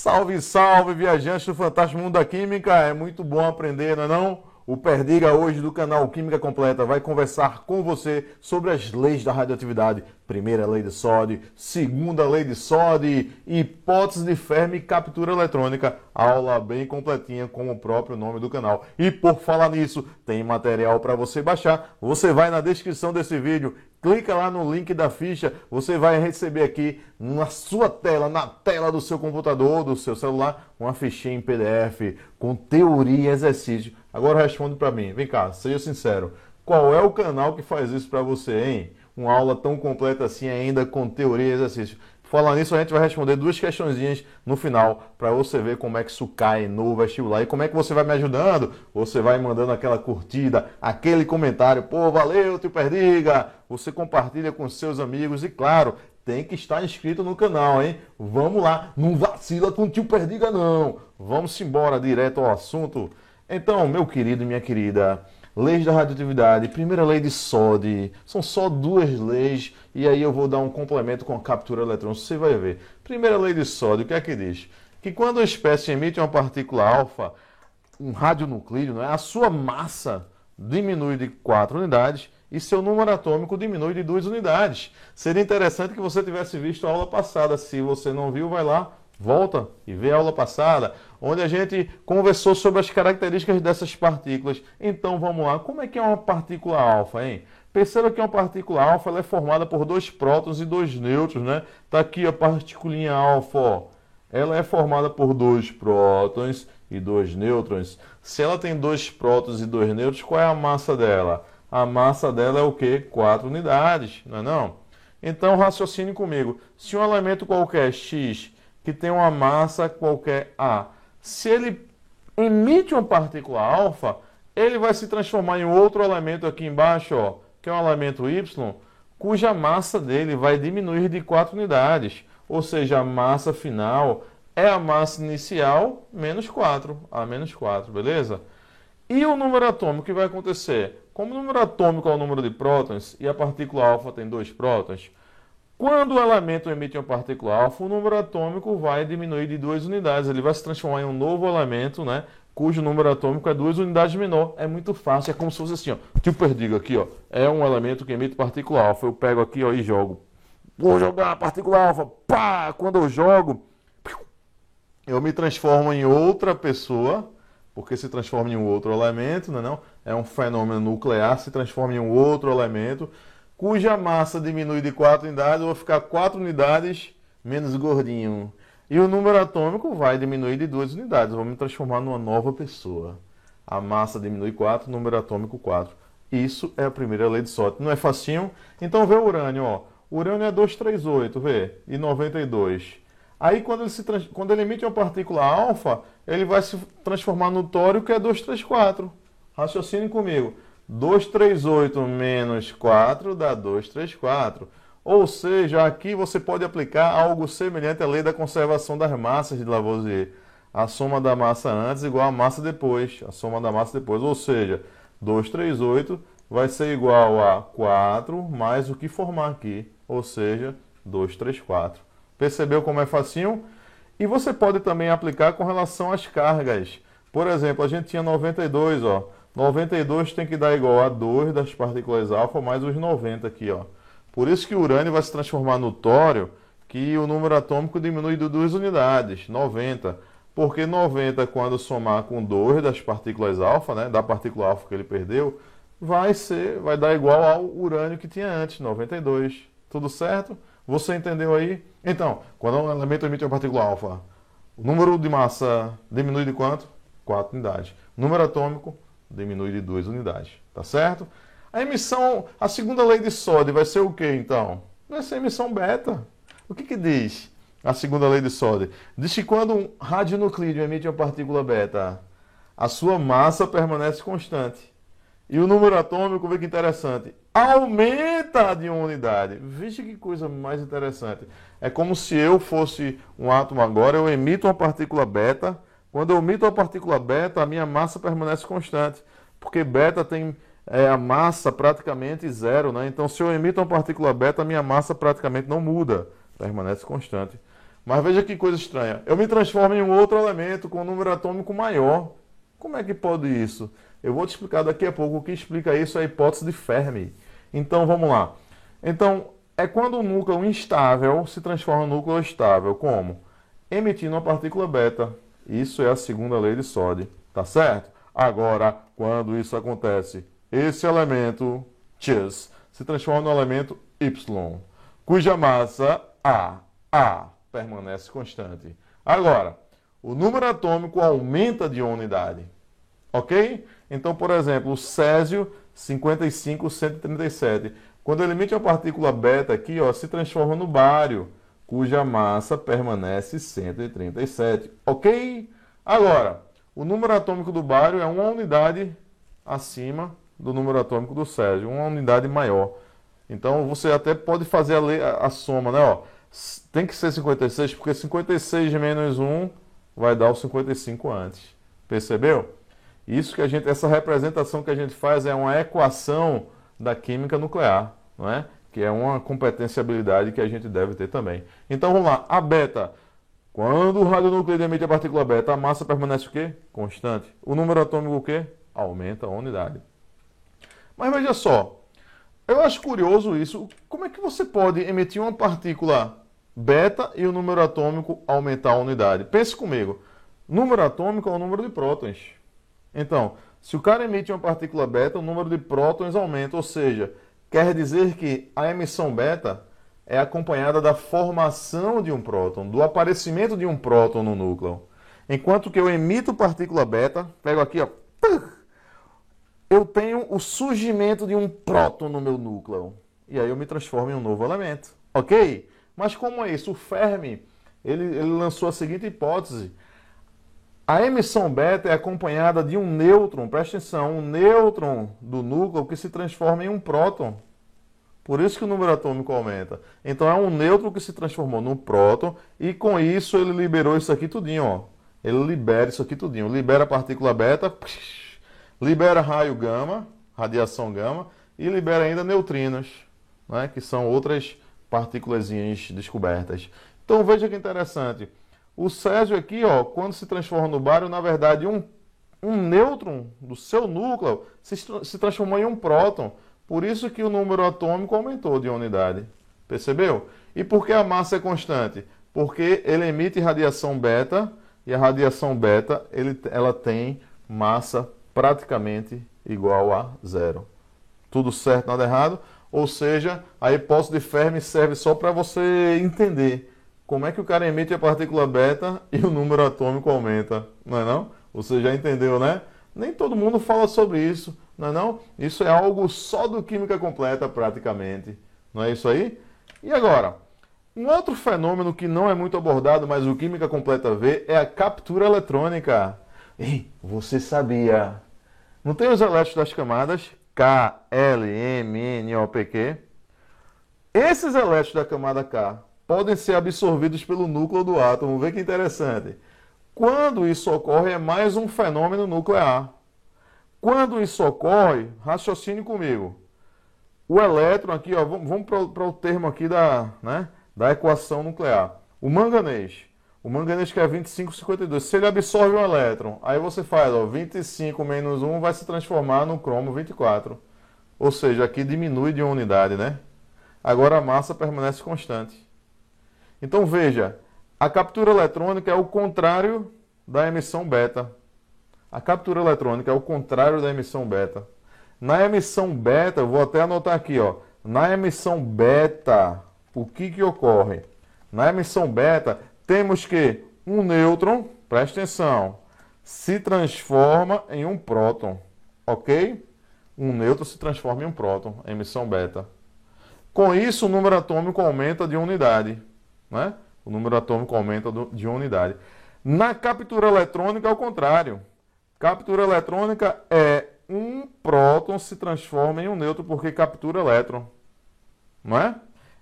Salve, salve, viajantes do Fantástico Mundo da Química. É muito bom aprender, não é não? O Perdiga hoje do canal Química Completa vai conversar com você sobre as leis da radioatividade. Primeira lei de Soddy, segunda lei de Soddy, hipótese de Fermi e captura eletrônica. Aula bem completinha, como o próprio nome do canal. E por falar nisso, tem material para você baixar. Você vai na descrição desse vídeo, clica lá no link da ficha, você vai receber aqui na sua tela, na tela do seu computador, do seu celular, uma fichinha em PDF com teoria e exercício. Agora responde para mim, vem cá, seja sincero, qual é o canal que faz isso para você, hein? Uma aula tão completa assim ainda com teoria e exercício. Falando nisso, a gente vai responder duas questõezinhas no final para você ver como é que isso cai no vestibular e como é que você vai me ajudando. Você vai mandando aquela curtida, aquele comentário, pô, valeu, tio Perdiga. Você compartilha com seus amigos e, claro, tem que estar inscrito no canal, hein? Vamos lá, não vacila com o tio Perdiga, não. Vamos embora direto ao assunto. Então, meu querido e minha querida, leis da radioatividade, primeira lei de Soddy, são só duas leis e aí eu vou dar um complemento com a captura eletrônica, você vai ver. Primeira lei de Soddy, o que é que diz? Que quando a espécie emite uma partícula alfa, um radionuclídeo, né, a sua massa diminui de 4 unidades e seu número atômico diminui de 2 unidades. Seria interessante que você tivesse visto a aula passada. Se você não viu, vai lá, volta e vê a aula passada, onde a gente conversou sobre as características dessas partículas. Então vamos lá, como é que é uma partícula alfa, hein? Perceba que uma partícula alfa ela é formada por 2 prótons e 2 nêutrons, né? Tá aqui a particulinha alfa, ó. Ela é formada por 2 prótons e 2 nêutrons. Se ela tem 2 prótons e 2 nêutrons, qual é a massa dela? A massa dela é o quê? 4 unidades, não é não? Então raciocine comigo. Se um elemento qualquer, X, que tem uma massa qualquer A, se ele emite uma partícula alfa, ele vai se transformar em outro elemento aqui embaixo, ó, que é um elemento Y, cuja massa dele vai diminuir de 4 unidades. Ou seja, a massa final é a massa inicial menos 4, A menos 4, beleza? E o número atômico, o que vai acontecer? Como o número atômico é o número de prótons e a partícula alfa tem 2 prótons, quando o elemento emite uma partícula alfa, o número atômico vai diminuir de 2 unidades. Ele vai se transformar em um novo elemento, né, cujo número atômico é 2 unidades menor. É muito fácil, é como se fosse assim, ó. Tio Perdiga aqui, ó, é um elemento que emite partícula alfa. Eu pego aqui, ó, e jogo. Vou jogar a partícula alfa. Pá! Quando eu jogo, eu me transformo em outra pessoa, porque se transforma em um outro elemento, não é não? É um fenômeno nuclear, se transforma em um outro elemento, cuja massa diminui de 4 unidades, eu vou ficar 4 unidades menos gordinho. E o número atômico vai diminuir de 2 unidades, eu vou me transformar numa nova pessoa. A massa diminui 4, o número atômico 4. Isso é a primeira lei de Soddy. Não é facinho? Então vê o urânio, ó. O urânio é 238, vê, e 92. Aí quando ele emite uma partícula alfa, ele vai se transformar no tório, que é 234. Raciocine comigo. 238 menos 4 dá 234. Ou seja, aqui você pode aplicar algo semelhante à lei da conservação das massas de Lavoisier. A soma da massa antes igual a massa depois. A soma da massa depois. Ou seja, 238 vai ser igual a 4 mais o que formar aqui. Ou seja, 234. Percebeu como é facinho? E você pode também aplicar com relação às cargas. Por exemplo, a gente tinha 92, ó. 92 tem que dar igual a 2 das partículas alfa mais os 90 aqui, ó. Por isso que o urânio vai se transformar no tório, que o número atômico diminui de 2 unidades, 90. Porque 90, quando somar com 2 das partículas alfa, né, da partícula alfa que ele perdeu, vai dar igual ao urânio que tinha antes, 92. Tudo certo? Você entendeu aí? Então, quando um elemento emite uma partícula alfa, o número de massa diminui de quanto? 4 unidades. O número atômico diminui de 2 unidades, tá certo? A segunda lei de Soddy vai ser o que então? Vai ser a emissão beta. O que diz a segunda lei de Soddy? Diz que quando um radionuclídeo emite uma partícula beta, a sua massa permanece constante. E o número atômico, vê que interessante, aumenta de 1 unidade. Veja que coisa mais interessante. É como se eu fosse um átomo agora, eu emito uma partícula beta. Quando eu emito uma partícula beta, a minha massa permanece constante. Porque beta tem a massa praticamente zero, né? Então, se eu emito uma partícula beta, a minha massa praticamente não muda, permanece constante. Mas veja que coisa estranha. Eu me transformo em um outro elemento com um número atômico maior. Como é que pode isso? Eu vou te explicar daqui a pouco. O que explica isso é a hipótese de Fermi. Então, vamos lá. Então, é quando o núcleo instável se transforma em núcleo estável. Como? Emitindo uma partícula beta. Isso é a segunda lei de Soddy. Tá certo? Agora, quando isso acontece, esse elemento, X, se transforma no elemento Y, cuja massa A permanece constante. Agora, o número atômico aumenta de uma unidade. Ok? Então, por exemplo, o césio 55137. Quando ele emite uma partícula beta aqui, ó, se transforma no bário, cuja massa permanece 137. Ok? Agora, o número atômico do bário é uma unidade acima do número atômico do césio, uma unidade maior. Então, você até pode fazer a soma, né? Ó, tem que ser 56, porque 56 menos 1 vai dar o 55 antes. Percebeu? Isso que essa representação que a gente faz é uma equação da química nuclear, não é? Que é uma competência e habilidade que a gente deve ter também. Então vamos lá, a beta. Quando o radionucleido emite a partícula beta, a massa permanece o quê? Constante. O número atômico o quê? Aumenta a unidade. Mas veja só, eu acho curioso isso. Como é que você pode emitir uma partícula beta e o número atômico aumentar a unidade? Pense comigo. Número atômico é o número de prótons. Então, se o cara emite uma partícula beta, o número de prótons aumenta, ou seja, quer dizer que a emissão beta é acompanhada da formação de um próton, do aparecimento de um próton no núcleo. Enquanto que eu emito partícula beta, pego aqui, ó, eu tenho o surgimento de um próton no meu núcleo. E aí eu me transformo em um novo elemento. Ok? Mas como é isso? O Fermi, ele lançou a seguinte hipótese. A emissão beta é acompanhada de um nêutron, presta atenção, um nêutron do núcleo que se transforma em um próton. Por isso que o número atômico aumenta. Então é um nêutron que se transformou num próton e com isso ele liberou isso aqui tudinho, ó. Ele libera isso aqui tudinho. Libera a partícula beta, libera raio gama, radiação gama e libera ainda neutrinos, né, que são outras partículazinhas descobertas. Então veja que interessante. O césio aqui, ó, quando se transforma no bário, na verdade, um nêutron do seu núcleo se transformou em um próton. Por isso que o número atômico aumentou de unidade. Percebeu? E por que a massa é constante? Porque ele emite radiação beta e a radiação beta ela tem massa praticamente igual a zero. Tudo certo, nada errado? Ou seja, a hipótese de Fermi serve só para você entender como é que o cara emite a partícula beta e o número atômico aumenta, não é não? Você já entendeu, né? Nem todo mundo fala sobre isso, não é não? Isso é algo só do Química Completa praticamente, não é isso aí? E agora, um outro fenômeno que não é muito abordado, mas o Química Completa vê, é a captura eletrônica. Ei, você sabia? Não tem os elétrons das camadas K, L, M, N, O, P, Q? Esses elétrons da camada K podem ser absorvidos pelo núcleo do átomo. Vê que interessante. Quando isso ocorre, é mais um fenômeno nuclear. Quando isso ocorre, raciocine comigo. O elétron aqui, ó, vamos para o termo aqui da equação nuclear. O manganês que é 2552, se ele absorve um elétron, aí você faz, ó, 25 menos 1 vai se transformar no cromo 24. Ou seja, aqui diminui de uma unidade, né? Agora a massa permanece constante. Então veja, a captura eletrônica é o contrário da emissão beta. A captura eletrônica é o contrário da emissão beta. Na emissão beta, eu vou até anotar aqui, ó. Na emissão beta, o que ocorre? Na emissão beta, temos que um nêutron, presta atenção, se transforma em um próton, ok? Um nêutron se transforma em um próton, emissão beta. Com isso, o número atômico aumenta de unidade, né? O número atômico aumenta de unidade. Na captura eletrônica, é o contrário. Captura eletrônica é um próton se transforma em um nêutron porque captura elétron, não é?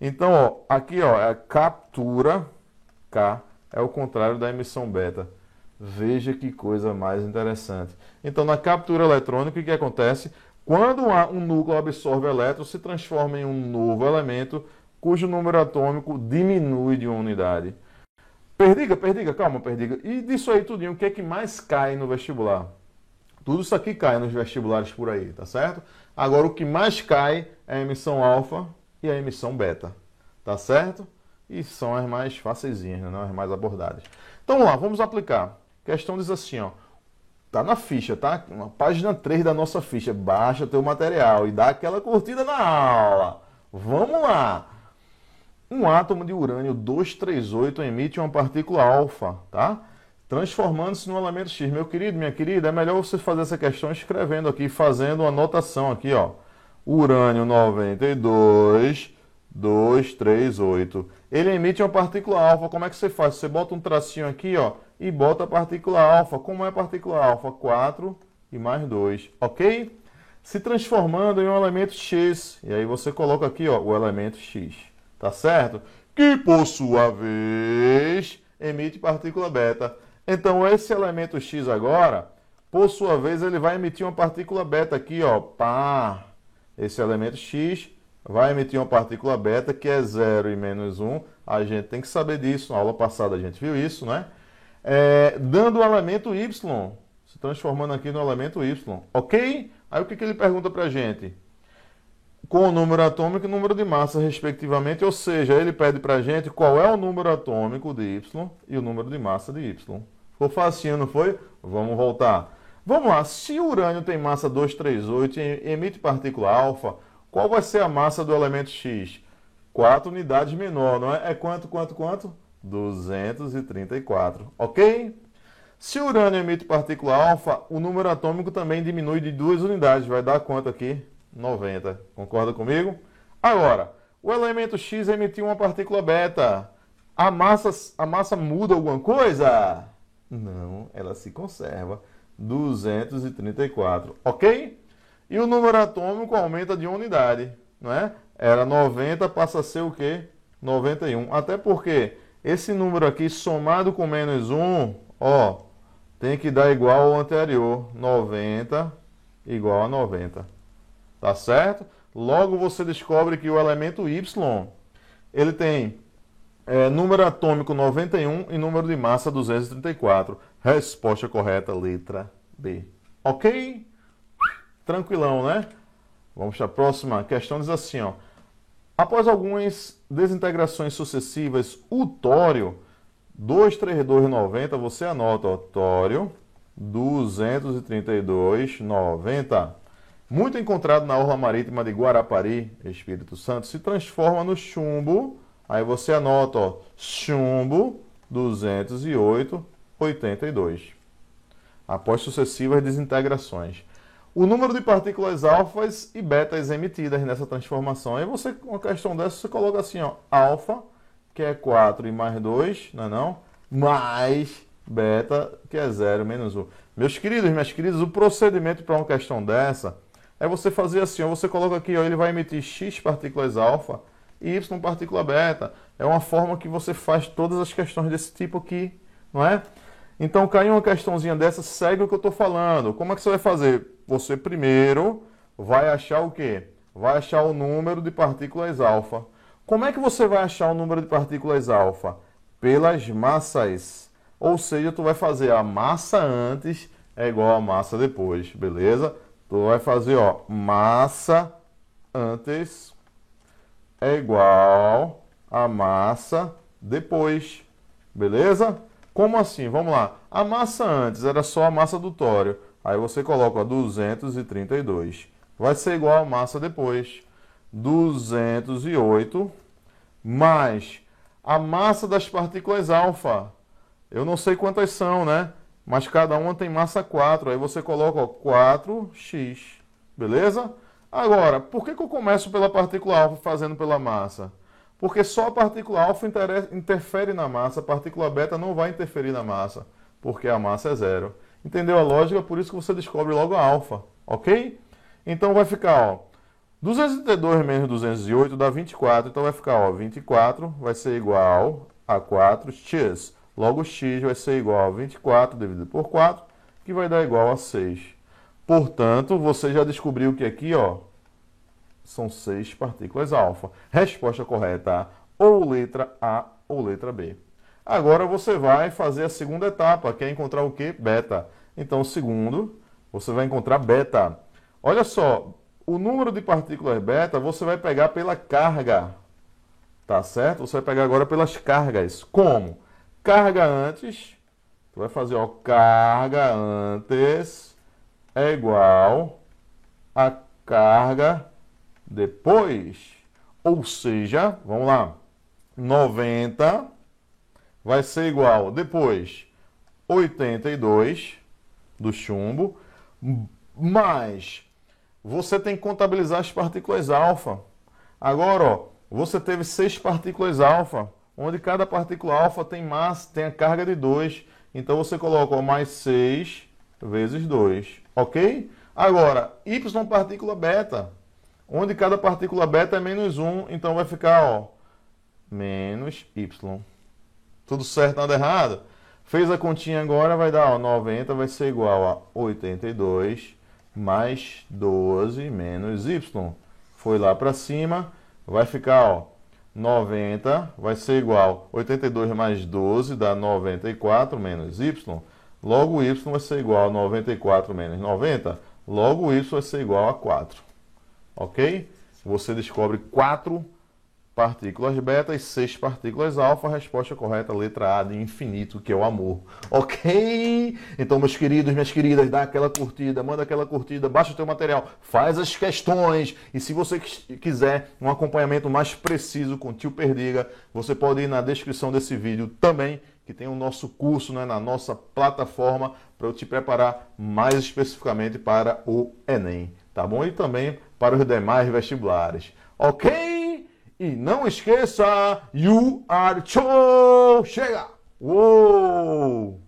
Então, ó, aqui, ó, é a captura, K, é o contrário da emissão beta. Veja que coisa mais interessante. Então, na captura eletrônica, o que acontece? Quando um núcleo absorve elétron, se transforma em um novo elemento cujo número atômico diminui de uma unidade. Perdiga, calma, Perdiga. E disso aí tudinho, o que é que mais cai no vestibular? Tudo isso aqui cai nos vestibulares por aí, tá certo? Agora, o que mais cai é a emissão alfa e a emissão beta, tá certo? E são as mais facilzinhas, né? As mais abordadas. Então, vamos lá, vamos aplicar. A questão diz assim, ó. Tá na ficha, tá? Na página 3 da nossa ficha. Baixa teu material e dá aquela curtida na aula. Vamos lá. Um átomo de urânio 238 emite uma partícula alfa, tá? Transformando-se num elemento X. Meu querido, minha querida, é melhor você fazer essa questão escrevendo aqui, fazendo uma anotação aqui, ó. Urânio 92, 238. Ele emite uma partícula alfa. Como é que você faz? Você bota um tracinho aqui, ó, e bota a partícula alfa. Como é a partícula alfa? 4 e mais 2, ok? Se transformando em um elemento X. E aí você coloca aqui, ó, o elemento X. Tá certo? Que, por sua vez, emite partícula beta. Então, esse elemento X agora, por sua vez, ele vai emitir uma partícula beta aqui, ó. Pá! Esse elemento X vai emitir uma partícula beta, que é 0 e menos 1. A gente tem que saber disso. Na aula passada a gente viu isso, né? Dando o elemento Y, se transformando aqui no elemento Y. Ok? Aí o que ele pergunta pra gente? Com o número atômico e o número de massa, respectivamente. Ou seja, ele pede pra gente qual é o número atômico de Y e o número de massa de Y. Ficou facinho, não foi? Vamos voltar. Vamos lá. Se o urânio tem massa 238 e emite partícula alfa, qual vai ser a massa do elemento X? 4 unidades menor, não é? É quanto? 234, ok? Se o urânio emite partícula alfa, o número atômico também diminui de 2 unidades. Vai dar quanto aqui? 90. Concorda comigo? Agora, o elemento X emitiu uma partícula beta. A massa muda alguma coisa? Não, ela se conserva. 234, ok? E o número atômico aumenta de 1 unidade, não é? Era 90, passa a ser o quê? 91. Até porque esse número aqui somado com menos 1, ó, tem que dar igual ao anterior. 90 igual a 90. Tá certo? Logo você descobre que o elemento Y, ele tem número atômico 91 e número de massa 234. Resposta correta, letra B. Ok? Tranquilão, né? Vamos para a próxima questão. Diz assim, ó. Após algumas desintegrações sucessivas, o tório 232,90, você anota, ó, tório 232,90. Muito encontrado na orla marítima de Guarapari, Espírito Santo, se transforma no chumbo. Aí você anota, ó, chumbo 208,82. Após sucessivas desintegrações. O número de partículas alfas e betas emitidas nessa transformação. Aí você, uma questão dessa, você coloca assim, ó, alfa, que é 4 e mais 2, não é não? Mais beta, que é 0 menos 1. Meus queridos, minhas queridas, o procedimento para uma questão dessa é você fazer assim, ó, você coloca aqui, ó, ele vai emitir X partículas alfa e Y partícula beta. É uma forma que você faz todas as questões desse tipo aqui, não é? Então, caiu uma questãozinha dessa, segue o que eu estou falando. Como é que você vai fazer? Você primeiro vai achar o quê? Vai achar o número de partículas alfa. Como é que você vai achar o número de partículas alfa? Pelas massas. Ou seja, tu vai fazer a massa antes é igual a massa depois, beleza? Tu vai fazer, ó, massa antes é igual a massa depois, beleza? Como assim? Vamos lá. A massa antes era só a massa do tório. Aí você coloca, ó, 232. Vai ser igual a massa depois. 208 mais a massa das partículas alfa. Eu não sei quantas são, né? Mas cada uma tem massa 4. Aí você coloca, ó, 4x. Beleza? Agora, por que eu começo pela partícula alfa fazendo pela massa? Porque só a partícula alfa interfere na massa, a partícula beta não vai interferir na massa, porque a massa é 0. Entendeu a lógica? Por isso que você descobre logo a alfa, ok? Então vai ficar, ó, 232 menos 208 dá 24, então vai ficar, ó, 24 vai ser igual a 4x. Logo, x vai ser igual a 24 dividido por 4, que vai dar igual a 6. Portanto, você já descobriu que aqui, ó, são 6 partículas alfa. Resposta correta, ou letra A ou letra B. Agora você vai fazer a segunda etapa, que é encontrar o quê? Beta. Então, segundo, você vai encontrar beta. Olha só, o número de partículas beta você vai pegar pela carga. Tá certo? Você vai pegar agora pelas cargas. Como? Carga antes, tu vai fazer, ó, carga antes é igual a carga depois. Ou seja, vamos lá, 90 vai ser igual, depois, 82 do chumbo, mais você tem que contabilizar as partículas alfa. Agora, ó, você teve 6 partículas alfa, onde cada partícula alfa tem massa, tem a carga de 2. Então você coloca, ó, mais 6 vezes 2, ok? Agora, y partícula beta, onde cada partícula beta é menos 1, então vai ficar, ó, menos y. Tudo certo, nada errado? Fez a continha agora, vai dar, ó, 90 vai ser igual a 82 mais 12 menos y. Foi lá para cima, vai ficar, ó, 90 vai ser igual a 82 mais 12 dá 94 menos y. Logo y vai ser igual a 94 menos 90. Logo y vai ser igual a 4. Ok? Você descobre 4 partículas beta e 6 partículas alfa. A resposta correta, letra A de infinito, que é o amor. Ok? Então, meus queridos, minhas queridas, dá aquela curtida, manda aquela curtida, baixa o teu material, faz as questões. E se você quiser um acompanhamento mais preciso com o tio Perdiga, você pode ir na descrição desse vídeo também, que tem o nosso curso, né, na nossa plataforma, para eu te preparar mais especificamente para o Enem. Tá bom? E também para os demais vestibulares. Ok? E não esqueça, you are show! Chega! Uou!